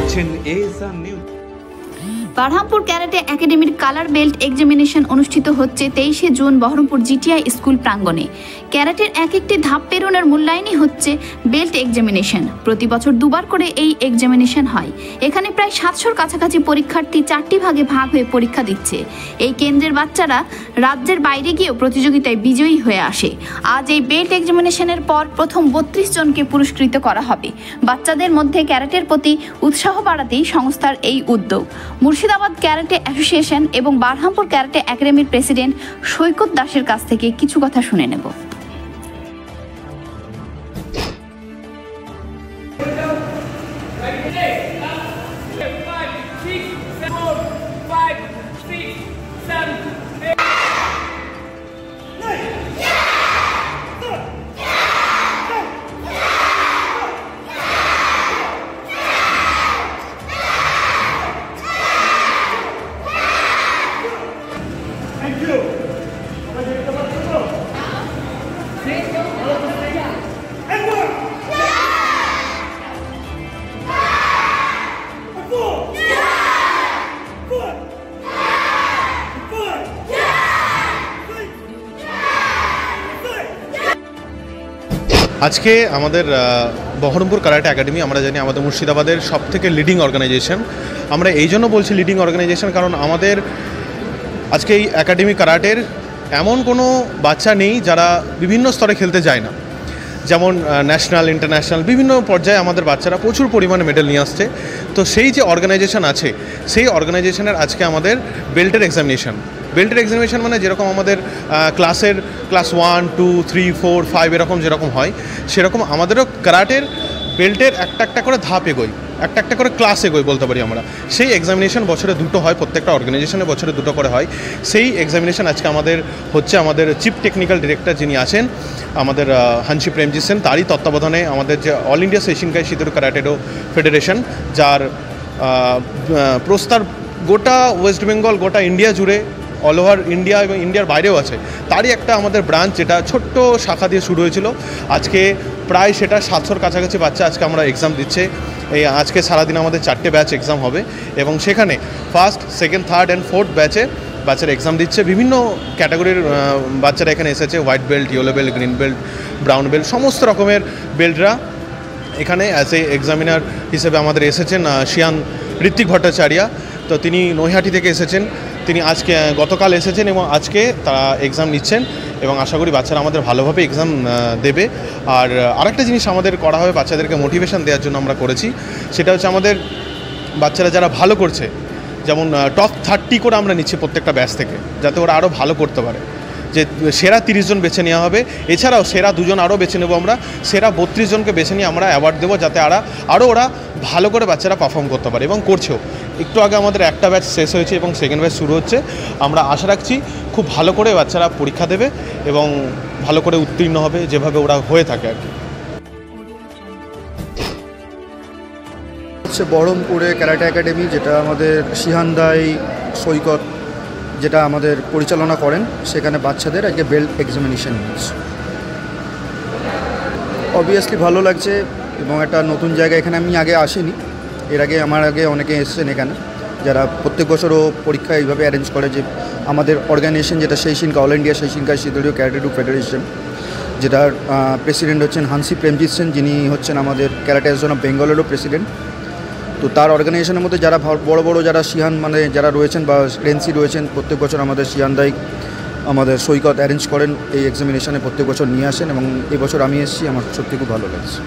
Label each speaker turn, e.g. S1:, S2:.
S1: দেখছেন ASR news.
S2: Berhampur karate একাডেমির colour belt examination অনুষ্ঠিত হচ্ছে 23শে জুন বহরমপুর জিটিআই স্কুল প্রাঙ্গণে। ক্যারাটের এক একটি ধাপ পেরোনোর মূল্যায়নই হচ্ছে বেল্ট এক্সামিনেশন। প্রতি বছর দুবার করে এই এক্সামিনেশন হয়। এখানে প্রায় 700-র কাছাকাছি পরীক্ষার্থী 4টি ভাগে ভাগ হয়ে পরীক্ষা দিচ্ছে। এই কেন্দ্রের বাচ্চারা রাজ্যের বাইরে গিয়েও প্রতিযোগিতায় বিজয়ী হয়ে আসে। আজ এই বেল্ট এক্সামিনেশনের পর প্রথম 32 জনকে পুরস্কৃত করা হবে। বাচ্চাদের মধ্যে ক্যারাটের প্রতি উৎসাহ বাড়াতেই সংস্থার এই উদ্যোগ। মুর্শিদাবাদ ক্যারাটে অ্যাসোসিয়েশন এবং বারহামপুর ক্যারাটে একাডেমির প্রেসিডেন্ট সৈকত দাসের কাছ থেকে কিছু কথা শুনে নেব।
S3: আজকে আমাদের বহরমপুর ক্যারাটে একাডেমি, আমরা জানি আমাদের মুর্শিদাবাদের সবথেকে লিডিং অর্গানাইজেশন। আমরা এই জন্য বলছি লিডিং অর্গানাইজেশন, কারণ আমাদের আজকে এই একাডেমি ক্যারাটের এমন কোনো বাচ্চা নেই যারা বিভিন্ন স্তরে খেলতে যায় না। যেমন ন্যাশনাল, ইন্টারন্যাশনাল বিভিন্ন পর্যায়ে আমাদের বাচ্চারা প্রচুর পরিমাণে মেডেল নিয়ে আসছে। তো সেই যে অর্গানাইজেশন আছে, সেই অর্গানাইজেশনের আজকে আমাদের বেল্টের এক্সামিনেশন মানে যেরকম আমাদের ক্লাস 1, 2, 3, 4, 5 এরকম যেরকম হয়, সেরকম আমাদেরও ক্যারাটের বেল্টের একটা করে ধাপ এগোয়, একটা করে ক্লাস এগোয় বলতে পারি আমরা। সেই এক্সামিনেশন বছরে 2 হয়, প্রত্যেকটা অর্গানাইজেশনে বছরে 2 করে হয়। সেই এক্সামিনেশন আজকে আমাদের হচ্ছে। আমাদের চিফ টেকনিক্যাল ডিরেক্টর যিনি আছেন আমাদের হানসি প্রেমজিৎ সেন, তারই তত্ত্বাবধানে আমাদের যে অল ইন্ডিয়া সেশিনকাই সিঁদুর ক্যারাটেডো ফেডারেশন, যার প্রস্তার গোটা ওয়েস্ট বেঙ্গল, গোটা ইন্ডিয়া জুড়ে, অল ওভার ইন্ডিয়া এবং ইন্ডিয়ার বাইরেও আছে, তারই একটা আমাদের ব্রাঞ্চ, যেটা ছোট্ট শাখা দিয়ে শুরু হয়েছিল। আজকে প্রায় সেটা 700-র কাছাকাছি বাচ্চা আজকে আমরা এক্সাম দিচ্ছে। এই আজকে সারাদিন আমাদের 4টে ব্যাচ এক্সাম হবে এবং সেখানে first, second, third and fourth ব্যাচে বাচ্চারা এক্সাম দিচ্ছে। বিভিন্ন ক্যাটাগরির বাচ্চারা এখানে এসেছে। White belt, yellow belt, green belt, brown belt, সমস্ত রকমের বেল্টরা এখানে অ্যাজ এ এক্সামিনার হিসেবে আমাদের এসেছেন শিয়ান ঋত্বিক ভট্টাচার্য। তো তিনি নৈহাটি থেকে এসেছেন। তিনি গতকাল এসেছেন এবং আজকে তারা এক্সাম নিচ্ছেন এবং আশা করি বাচ্চারা আমাদের ভালোভাবে এক্সাম দেবে। আর আরেকটা জিনিস আমাদের করা হবে, বাচ্চাদেরকে মোটিভেশন দেওয়ার জন্য আমরা করেছি, সেটা হচ্ছে আমাদের বাচ্চারা যারা ভালো করছে, যেমন টপ 30 করে আমরা নিচ্ছি প্রত্যেকটা ব্যাচ থেকে, যাতে ওরা আরও ভালো করতে পারে। যে সেরা 30 জন বেছে নেওয়া হবে, এছাড়াও সেরা 2 জন আরও বেছে নেব আমরা। সেরা 32 জনকে বেছে নিয়ে আমরা অ্যাওয়ার্ড দেবো, যাতে আরও ওরা ভালো করে বাচ্চারা পারফর্ম করতে পারে, এবং করছেও। একটু আগে আমাদের একটা ব্যাচ শেষ হয়েছে এবং সেকেন্ড ব্যাচ শুরু হচ্ছে। আমরা আশা রাখছি খুব ভালো করে বাচ্চারা পরীক্ষা দেবে এবং ভালো করে উত্তীর্ণ হবে, যেভাবে ওরা হয়ে থাকে আর কি।
S4: হচ্ছে বহরমপুরে ক্যারাটে একাডেমি, যেটা আমাদের শিহানদাই সৈকত যেটা আমাদের পরিচালনা করেন, সেখানে বাচ্চাদের আজকে বেল্ট এক্সামিনেশন হচ্ছে। অবভিয়াসলি ভালো লাগছে এবং একটা নতুন জায়গা। এখানে আমি আগে আসিনি, আমার আগে অনেকে এসেছেন এখানে, যারা প্রত্যেক বছরও পরীক্ষা এইভাবে অ্যারেঞ্জ করে। যে আমাদের অর্গানাইজেশন যেটা সেইশিনকা, অল ইন্ডিয়া সেইশিনকা সিদুরিও ক্যারাটেডো ফেডারেশন, যেটার প্রেসিডেন্ট হচ্ছেন হানসি প্রেমজিৎ সেন, যিনি হচ্ছেন আমাদের ক্যারাটে অ্যাসোসিয়েশন অফ বেঙ্গলেরও প্রেসিডেন্ট। তো তার অর্গানাইজেশনের মধ্যে যারা বড় যারা শিহান যারা রয়েছেন বা রেন্সি রয়েছেন, প্রত্যেক বছর আমাদের শিহানদাই আমাদের সৈকত অ্যারেঞ্জ করেন এই এক্সামিনেশনে, প্রত্যেক বছর নিয়ে আসেন এবং এবছর আমি এসেছি। আমার সত্যি খুব ভালো লাগছে।